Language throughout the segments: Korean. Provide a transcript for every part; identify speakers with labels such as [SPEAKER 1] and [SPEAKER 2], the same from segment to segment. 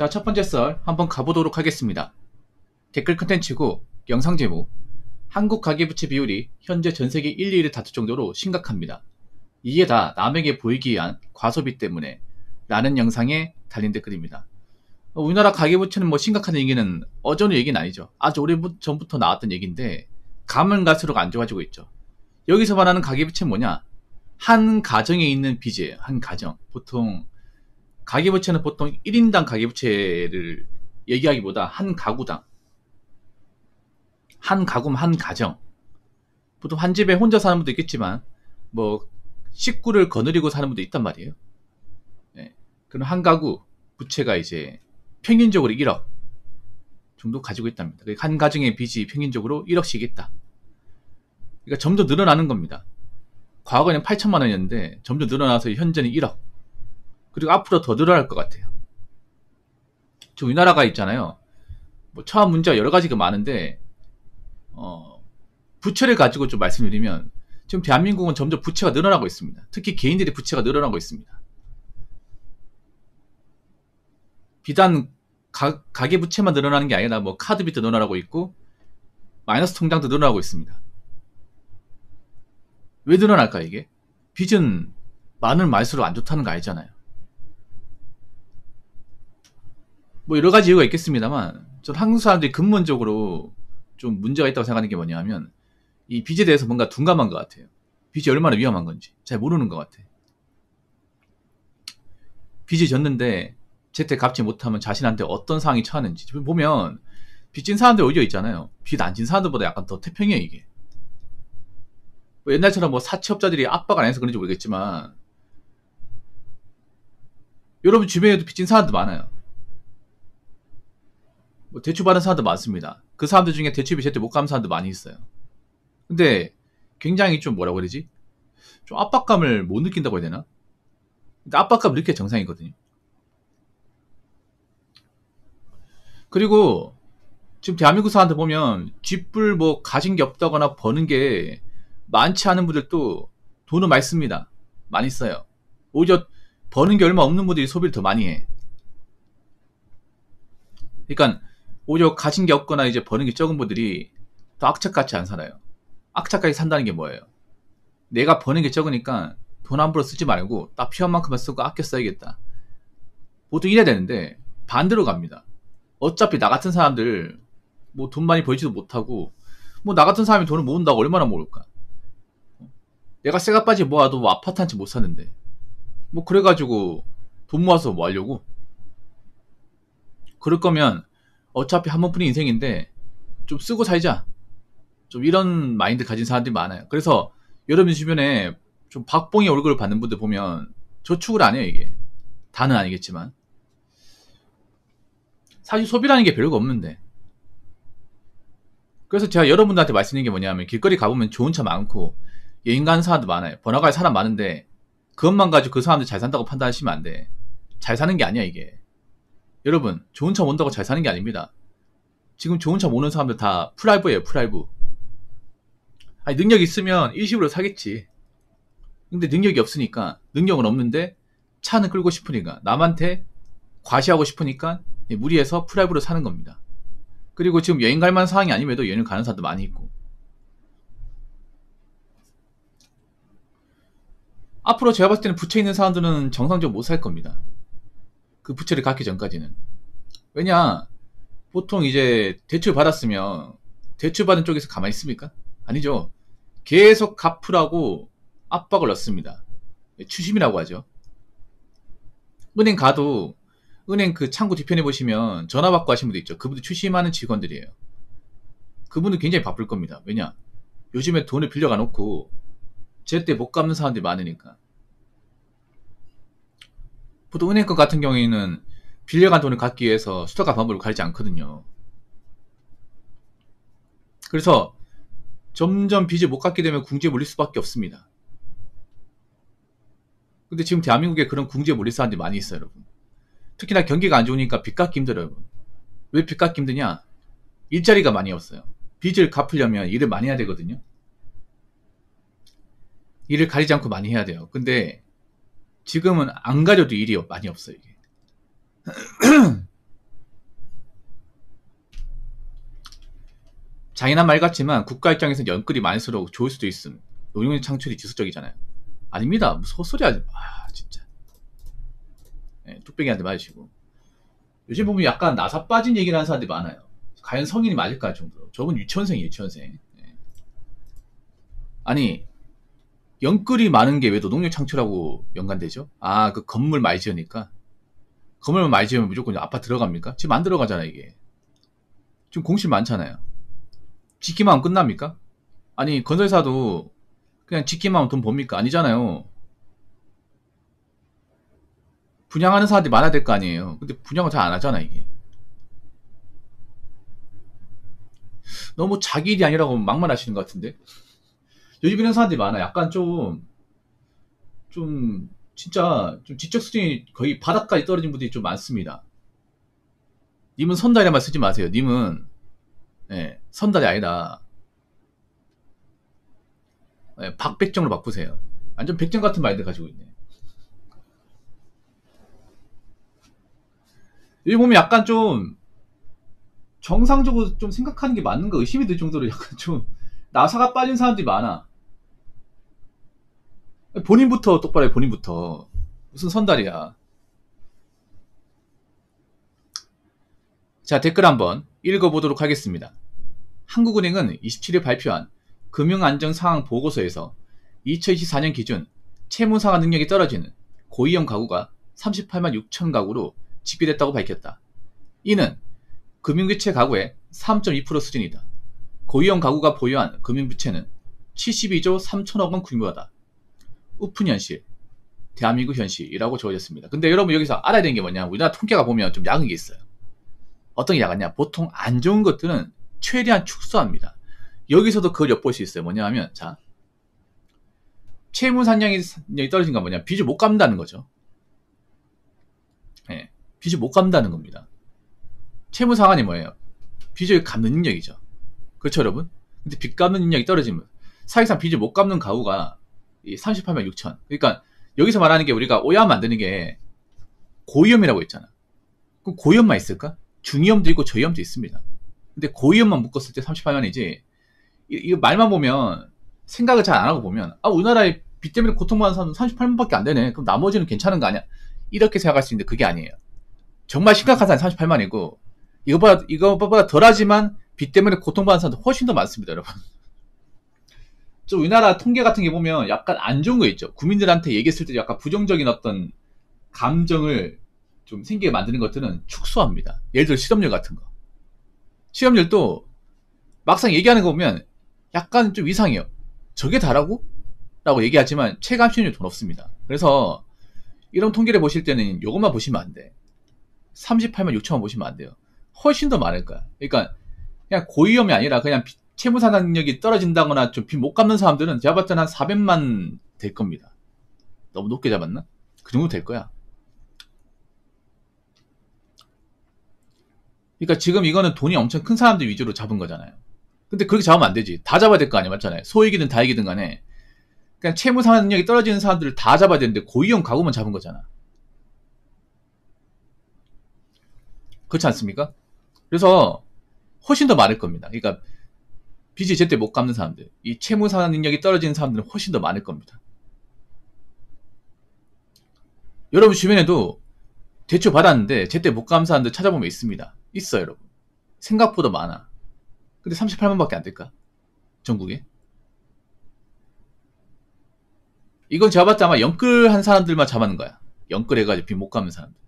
[SPEAKER 1] 자, 첫 번째 썰 한번 가보도록 하겠습니다. 댓글 컨텐츠고 영상 제목: 한국 가계부채 비율이 현재 전세계 1, 2위를 다툴 정도로 심각합니다. 이게 다 남에게 보이기 위한 과소비 때문에 라는 영상에 달린 댓글입니다. 우리나라 가계부채는 뭐 심각한 얘기는 어제의 얘기는 아니죠. 아주 오래전부터 나왔던 얘기인데 가면 갈수록 안 좋아지고 있죠. 여기서 말하는 가계부채는 뭐냐? 한 가정에 있는 빚이에요. 한 가정. 보통 가계부채는 보통 1인당 가계부채를 얘기하기보다 한 가구당, 한 가구면 한 가정, 보통 한 집에 혼자 사는 분도 있겠지만 뭐 식구를 거느리고 사는 분도 있단 말이에요. 네. 그럼 한 가구 부채가 이제 평균적으로 1억 정도 가지고 있답니다. 한 가정의 빚이 평균적으로 1억씩 있다. 그러니까 점점 늘어나는 겁니다. 과거에는 8천만 원이었는데 점점 늘어나서 현재는 1억. 그리고 앞으로 더 늘어날 것 같아요. 지금 우리나라가 있잖아요. 뭐 처한 문제가 여러 가지가 많은데 부채를 가지고 좀 말씀드리면 지금 대한민국은 점점 부채가 늘어나고 있습니다. 특히 개인들의 부채가 늘어나고 있습니다. 비단 가계 부채만 늘어나는 게 아니라 뭐 카드 빚도 늘어나고 있고 마이너스 통장도 늘어나고 있습니다. 왜 늘어날까 이게? 빚은 많은 말수록 안 좋다는 거 알잖아요. 뭐 여러 가지 이유가 있겠습니다만 전 한국 사람들이 근본적으로 좀 문제가 있다고 생각하는 게 뭐냐면 이 빚에 대해서 뭔가 둔감한 것 같아요. 빚이 얼마나 위험한 건지 잘 모르는 것 같아. 빚이 졌는데 제때 갚지 못하면 자신한테 어떤 상황이 처하는지 보면 빚진 사람들 오히려 있잖아요. 빚 안 진 사람들보다 약간 더 태평해 이게. 뭐 옛날처럼 뭐 사채업자들이 압박 안 해서 그런지 모르겠지만 여러분 주변에도 빚진 사람들 많아요. 뭐 대출 받은 사람도 많습니다. 그 사람들 중에 대출비 제때 못 갚는 사람도 많이 있어요. 근데 굉장히 좀 뭐라고 그러지? 좀 압박감을 못 느낀다고 해야 되나? 근데 압박감을 느껴야 정상이거든요. 그리고 지금 대한민국 사람들 보면 집을 뭐 가진 게 없다거나 버는 게 많지 않은 분들도 돈을 많이 씁니다. 많이 써요. 오히려 버는 게 얼마 없는 분들이 소비를 더 많이 해. 그러니까 오히려 가진 게 없거나 이제 버는 게 적은 분들이 더 악착같이 안 살아요. 악착같이 산다는 게 뭐예요? 내가 버는 게 적으니까 돈 함부로 쓰지 말고 딱 필요한 만큼만 쓰고 아껴 써야겠다. 보통 이래야 되는데 반대로 갑니다. 어차피 나 같은 사람들 뭐 돈 많이 벌지도 못하고 뭐 나 같은 사람이 돈을 모은다고 얼마나 모을까? 내가 쇠가 빠지 모아도 뭐 아파트 한 채 못 사는데 뭐 그래가지고 돈 모아서 뭐 하려고? 그럴 거면 어차피 한 번뿐인 인생인데 좀 쓰고 살자. 좀 이런 마인드 가진 사람들이 많아요. 그래서 여러분 주변에 좀 박봉의 얼굴을 받는 분들 보면 저축을 안 해요 이게. 다는 아니겠지만 사실 소비라는 게 별거 없는데. 그래서 제가 여러분들한테 말씀드리는 게 뭐냐면 길거리 가보면 좋은 차 많고 여행 가는 사람도 많아요. 번화가에 사람 많은데 그것만 가지고 그 사람들 잘 산다고 판단하시면 안 돼. 잘 사는 게 아니야 이게. 여러분 좋은 차 몬다고 잘 사는 게 아닙니다. 지금 좋은 차 모는 사람들 다 프라이브예요. 프라이브. 아니 능력 있으면 일시불로 사겠지. 근데 능력이 없으니까 능력은 없는데 차는 끌고 싶으니까 남한테 과시하고 싶으니까 무리해서 프라이브로 사는 겁니다. 그리고 지금 여행 갈 만한 상황이 아님에도 여행을 가는 사람도 많이 있고. 앞으로 제가 봤을 때는 부채 있는 사람들은 정상적으로 못 살 겁니다. 그 부채를 갚기 전까지는. 왜냐 보통 이제 대출 받았으면 대출 받은 쪽에서 가만히 있습니까? 아니죠. 계속 갚으라고 압박을 넣습니다. 추심이라고 하죠. 은행 가도 은행 그 창구 뒤편에 보시면 전화 받고 하신 분도 있죠. 그분들 추심하는 직원들이에요. 그분은 굉장히 바쁠 겁니다. 왜냐 요즘에 돈을 빌려가 놓고 제때 못 갚는 사람들이 많으니까. 보통 은행 것 같은 경우에는 빌려간 돈을 갚기 위해서 수수과 방법을 가리지 않거든요. 그래서 점점 빚을 못 갚게 되면 궁지에 몰릴 수밖에 없습니다. 근데 지금 대한민국에 그런 궁지에 몰릴 사람들이 많이 있어요, 여러분. 특히나 경기가 안 좋으니까 빚 갚기 힘들어요, 여러분. 왜 빚 갚기 힘드냐? 일자리가 많이 없어요. 빚을 갚으려면 일을 많이 해야 되거든요. 일을 가리지 않고 많이 해야 돼요. 근데 지금은 안 가려도 일이 많이 없어요, 이게. 잔인한 말 같지만 국가 입장에서 연끌이 많을수록 좋을 수도 있음. 노동력 창출이 지수적이잖아요. 아닙니다. 무슨 헛소리 하지 마. 진짜. 네, 뚝배기한테 맞으시고. 요즘 보면 약간 나사 빠진 얘기를 하는 사람들이 많아요. 과연 성인이 맞을까 정도로. 저분 유치원생이에요, 유치원생. 네. 아니, 연끌이 많은 게 왜 노동력 창출하고 연관되죠? 아, 그 건물 많이 지으니까. 건물만 많이 지으면 무조건 아파트 들어갑니까? 지금 안 들어가잖아, 이게. 지금 공실 많잖아요. 짓기만 하면 끝납니까? 아니, 건설사도 그냥 짓기만 하면 돈 법니까? 아니잖아요. 분양하는 사람들이 많아야 될 거 아니에요. 근데 분양을 잘 안 하잖아, 이게. 너무 자기 일이 아니라고 막말하시는 것 같은데? 요즘 이런 사람들이 많아. 약간 진짜, 좀 지적 수준이 거의 바닥까지 떨어진 분들이 좀 많습니다. 님은 선달이란 말 쓰지 마세요. 님은, 예, 선달이 아니다. 예, 박백정으로 바꾸세요. 완전 백정 같은 마인드 가지고 있네. 여기 보면 약간 좀, 정상적으로 좀 생각하는 게 맞는 거 의심이 들 정도로 약간 좀, 나사가 빠진 사람들이 많아. 본인부터 똑바로 해, 본인부터. 무슨 선달이야. 자, 댓글 한번 읽어보도록 하겠습니다. 한국은행은 27일 발표한 금융안정상황 보고서에서 2024년 기준 채무상환 능력이 떨어지는 고위험 가구가 38만 6천 가구로 집계됐다고 밝혔다. 이는 금융부채 가구의 3.2% 수준이다. 고위험 가구가 보유한 금융부채는 72조 3천억 원 규모하다. 우픈 현실, 대한민국 현실이라고 적어졌습니다. 근데 여러분 여기서 알아야 되는 게 뭐냐, 우리나라 통계가 보면 좀 야한 게 있어요. 어떤 게 야하냐, 보통 안 좋은 것들은 최대한 축소합니다. 여기서도 그걸 엿볼 수 있어요. 뭐냐 하면, 자, 채무 산량이 떨어진 건 뭐냐, 빚을 못 갚는다는 거죠. 네, 빚을 못 갚는다는 겁니다. 채무 상환이 뭐예요? 빚을 갚는 능력이죠. 그렇죠, 여러분? 근데 빚 갚는 능력이 떨어지면 사실상 빚을 못 갚는 가구가 38만 6천. 그러니까 여기서 말하는 게, 우리가 오해하면 안 되는 게 고위험이라고 했잖아. 그럼 고위험만 있을까? 중위험도 있고 저위험도 있습니다. 근데 고위험만 묶었을 때 38만이지. 이거 말만 보면, 생각을 잘 안 하고 보면, 아, 우리나라에 빚 때문에 고통받는 사람은 38만밖에 안 되네. 그럼 나머지는 괜찮은 거 아니야? 이렇게 생각할 수 있는데 그게 아니에요. 정말 심각한 사람이 38만이고 이거보다 덜하지만 빚 때문에 고통받는 사람도 훨씬 더 많습니다, 여러분. 좀 우리나라 통계 같은 게 보면 약간 안 좋은 거 있죠. 국민들한테 얘기했을 때 약간 부정적인 어떤 감정을 좀 생기게 만드는 것들은 축소합니다. 예를 들어 실업률 같은 거. 실업률도 막상 얘기하는 거 보면 약간 좀 이상해요. 저게 다라고? 라고 얘기하지만 체감 실업률 돈 없습니다. 그래서 이런 통계를 보실 때는 이것만 보시면 안 돼. 38만 6천만 보시면 안 돼요. 훨씬 더 많을 거야. 그러니까 그냥 고위험이 아니라 그냥 채무상환 능력이 떨어진다거나 좀 빚 못 갚는 사람들은 제가 봤을 때는 한 400만 될 겁니다. 너무 높게 잡았나? 그 정도 될 거야. 그러니까 지금 이거는 돈이 엄청 큰 사람들 위주로 잡은 거잖아요. 근데 그렇게 잡으면 안 되지. 다 잡아야 될 거 아니야, 맞잖아요. 소액이든 다액이든 간에 그냥 채무상환 능력이 떨어지는 사람들을 다 잡아야 되는데 고위험 가구만 잡은 거잖아. 그렇지 않습니까? 그래서 훨씬 더 많을 겁니다. 그러니까 빚을 제때 못 갚는 사람들, 이 채무상환 능력이 떨어지는 사람들은 훨씬 더 많을 겁니다. 여러분 주변에도 대출 받았는데 제때 못 갚는 사람들 찾아보면 있습니다. 있어요, 여러분. 생각보다 많아. 근데 38만밖에 안 될까? 전국에? 이건 제가 봤을 때 아마 연끌한 사람들만 잡아는 거야. 연끌해가지고 빚 못 갚는 사람들.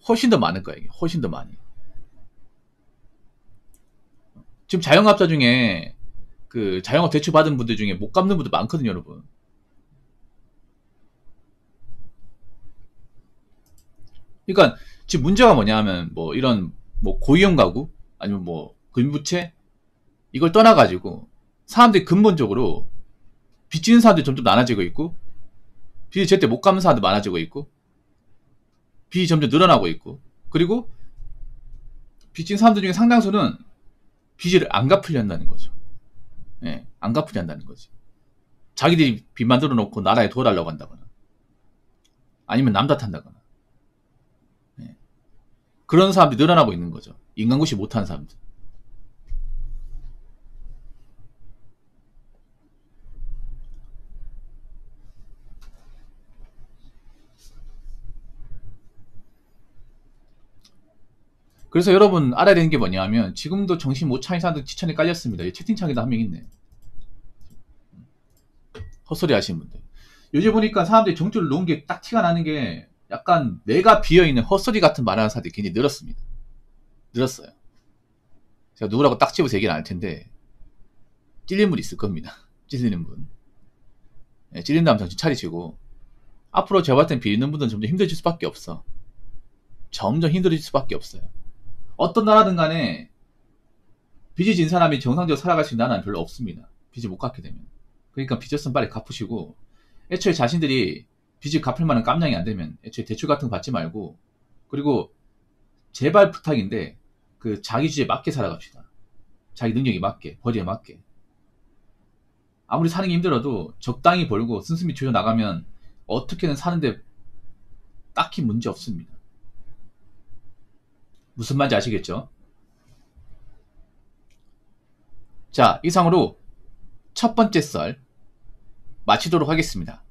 [SPEAKER 1] 훨씬 더 많을 거야, 이게. 훨씬 더 많이. 지금 자영업자 중에 그 자영업 대출 받은 분들 중에 못 갚는 분들 많거든요, 여러분. 그러니까 지금 문제가 뭐냐 하면, 뭐 이런 뭐 고위험 가구 아니면 뭐 금부채 이걸 떠나가지고 사람들이 근본적으로 빚지는 사람들이 점점 많아지고 있고, 빚을 제때 못 갚는 사람도 많아지고 있고, 빚이 점점 늘어나고 있고, 그리고 빚진 사람들 중에 상당수는 빚을 안 갚으려 한다는 거죠. 예, 안 갚으려 한다는 거지. 자기들이 빚 만들어 놓고 나라에 도와달라고 한다거나, 아니면 남 탓한다거나. 예. 그런 사람들이 늘어나고 있는 거죠. 인간고시 못하는 사람들. 그래서 여러분 알아야 되는 게 뭐냐면 지금도 정신 못 차린 사람들 지천에 깔렸습니다. 채팅창에도 한 명 있네. 헛소리 하시는 분들. 요즘 보니까 사람들이 정주를 놓은 게 딱 티가 나는 게 약간 내가 비어있는 헛소리 같은 말하는 사람들이 굉장히 늘었습니다. 늘었어요. 제가 누구라고 딱 집어서 얘기는 안 할 텐데 찔리는 분 있을 겁니다. 찔리는 분. 네, 찔린 다음 정신 차리시고 앞으로 제가 봤을 땐 비리는 분들은 점점 힘들어질 수밖에 없어. 점점 힘들어질 수밖에 없어요. 어떤 나라든 간에 빚이 진 사람이 정상적으로 살아갈 수 있는 나라는 별로 없습니다. 빚을 못 갚게 되면. 그러니까 빚졌으면 빨리 갚으시고 애초에 자신들이 빚을 갚을 만한 깜냥이 안 되면 애초에 대출 같은 거 받지 말고 그리고 제발 부탁인데 그 자기 주제에 맞게 살아갑시다. 자기 능력에 맞게, 벌이에 맞게. 아무리 사는 게 힘들어도 적당히 벌고 씀씀이 조져 나가면 어떻게든 사는데 딱히 문제 없습니다. 무슨 말인지 아시겠죠? 자, 이상으로 첫 번째 썰 마치도록 하겠습니다.